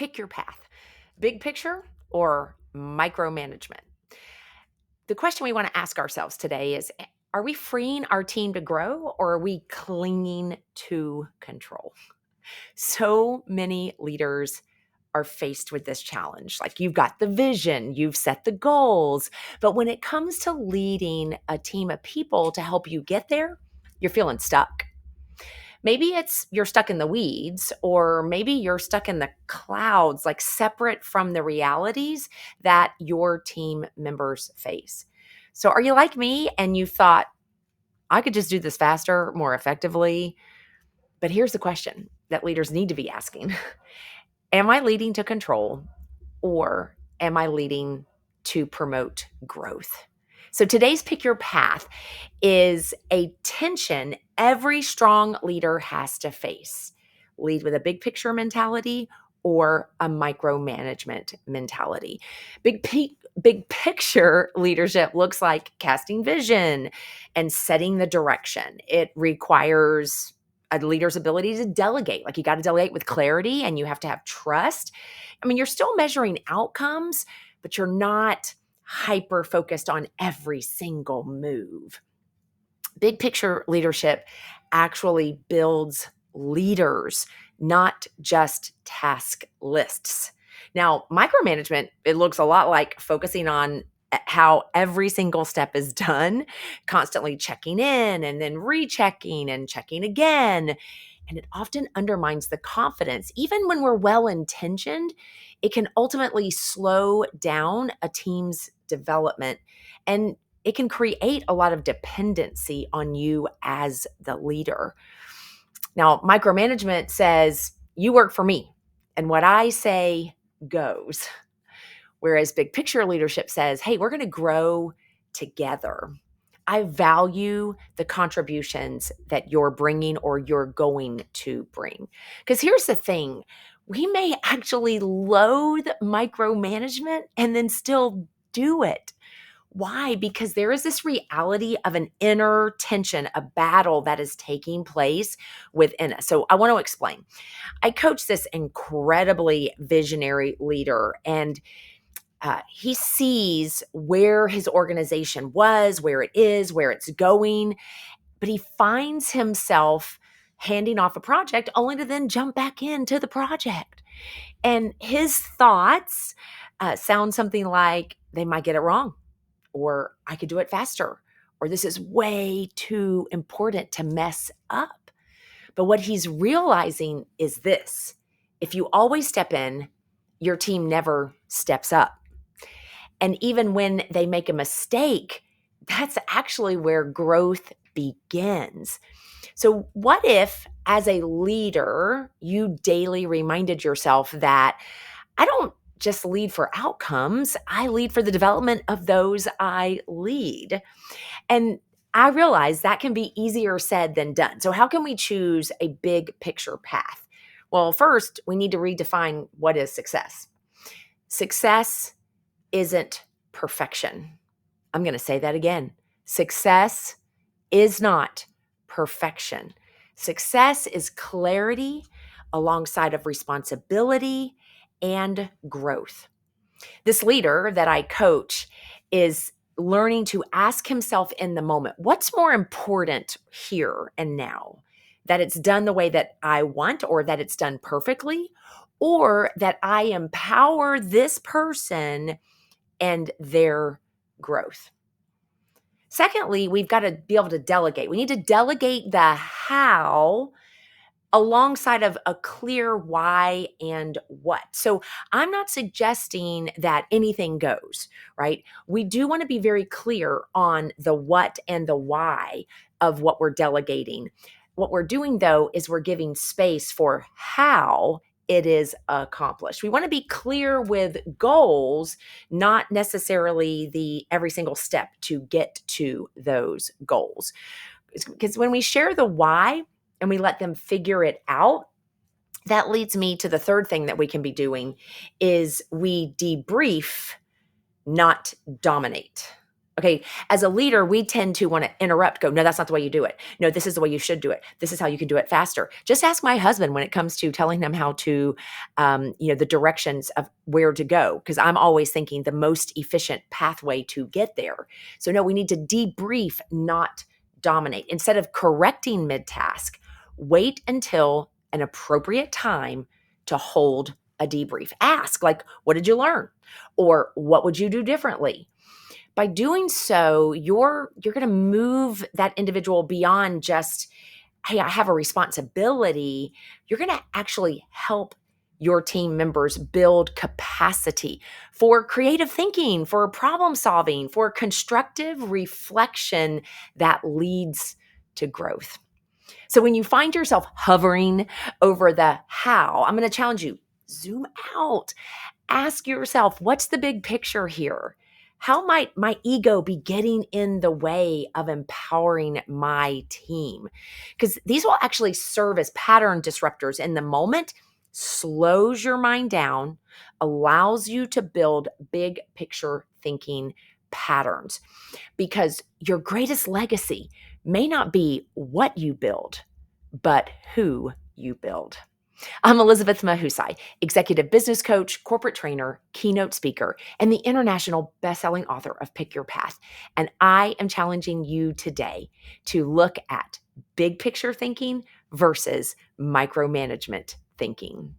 Pick your path, big picture or micromanagement. The question we want to ask ourselves today is, are we freeing our team to grow or are we clinging to control? So many leaders are faced with this challenge. Like, you've got the vision, you've set the goals, but when it comes to leading a team of people to help you get there, you're feeling stuck. Maybe it's you're stuck in the weeds, or maybe you're stuck in the clouds, like separate from the realities that your team members face. So, are you like me and you thought, I could just do this faster, more effectively? But here's the question that leaders need to be asking: Am I leading to control, or am I leading to promote growth? So today's Pick Your Path is a tension every strong leader has to face. Lead with a big picture mentality or a micromanagement mentality. Big picture leadership looks like casting vision and setting the direction. It requires a leader's ability to delegate. Like, you got to delegate with clarity and you have to have trust. I mean, you're still measuring outcomes, but you're not hyper focused on every single move. Big picture leadership actually builds leaders, not just task lists. Now, micromanagement, it looks a lot like focusing on how every single step is done, constantly checking in and then rechecking and checking again. And it often undermines the confidence. Even when we're well intentioned, it can ultimately slow down a team's development, and it can create a lot of dependency on you as the leader. Now, micromanagement says, you work for me, and what I say goes. Whereas big picture leadership says, hey, we're going to grow together. I value the contributions that you're bringing or you're going to bring. Because here's the thing, we may actually loathe micromanagement and then still do it. Why? Because there is this reality of an inner tension, a battle that is taking place within us. So I want to explain. I coach this incredibly visionary leader, and he sees where his organization was, where it is, where it's going, but he finds himself handing off a project only to then jump back into the project. And his thoughts sound something like, they might get it wrong, or I could do it faster, or this is way too important to mess up. But what he's realizing is this: if you always step in, your team never steps up. And even when they make a mistake, that's actually where growth begins. So, what if, as a leader, you daily reminded yourself that I don't just lead for outcomes, I lead for the development of those I lead? And I realize that can be easier said than done. So, how can we choose a big picture path? Well, first, we need to redefine what is success. Success isn't perfection. I'm going to say that again. Success is not perfection. Success is clarity alongside of responsibility and growth. This leader that I coach is learning to ask himself in the moment, what's more important here and now? That it's done the way that I want, or that it's done perfectly, or that I empower this person and their growth. Secondly, we've got to be able to delegate. We need to delegate the how alongside of a clear why and what. So I'm not suggesting that anything goes, right? We do want to be very clear on the what and the why of what we're delegating. What we're doing, though, is we're giving space for how it is accomplished. We want to be clear with goals, not necessarily the every single step to get to those goals. Because when we share the why and we let them figure it out, that leads me to the third thing that we can be doing is we debrief, not dominate. Okay, as a leader, we tend to want to interrupt, go, no, that's not the way you do it. No, this is the way you should do it. This is how you can do it faster. Just ask my husband when it comes to telling them how to, the directions of where to go, because I'm always thinking the most efficient pathway to get there. So, no, we need to debrief, not dominate. Instead of correcting mid task, wait until an appropriate time to hold a debrief. Ask, like, what did you learn? Or what would you do differently? By doing so, you're going to move that individual beyond just, hey, I have a responsibility. You're going to actually help your team members build capacity for creative thinking, for problem solving, for constructive reflection that leads to growth. So when you find yourself hovering over the how, I'm going to challenge you, zoom out. Ask yourself, what's the big picture here? How might my ego be getting in the way of empowering my team? Because these will actually serve as pattern disruptors in the moment, slows your mind down, allows you to build big picture thinking patterns. Because your greatest legacy may not be what you build, but who you build. I'm Elizabeth Mahusay, executive business coach, corporate trainer, keynote speaker, and the international best-selling author of Pick Your Path. And I am challenging you today to look at big picture thinking versus micromanagement thinking.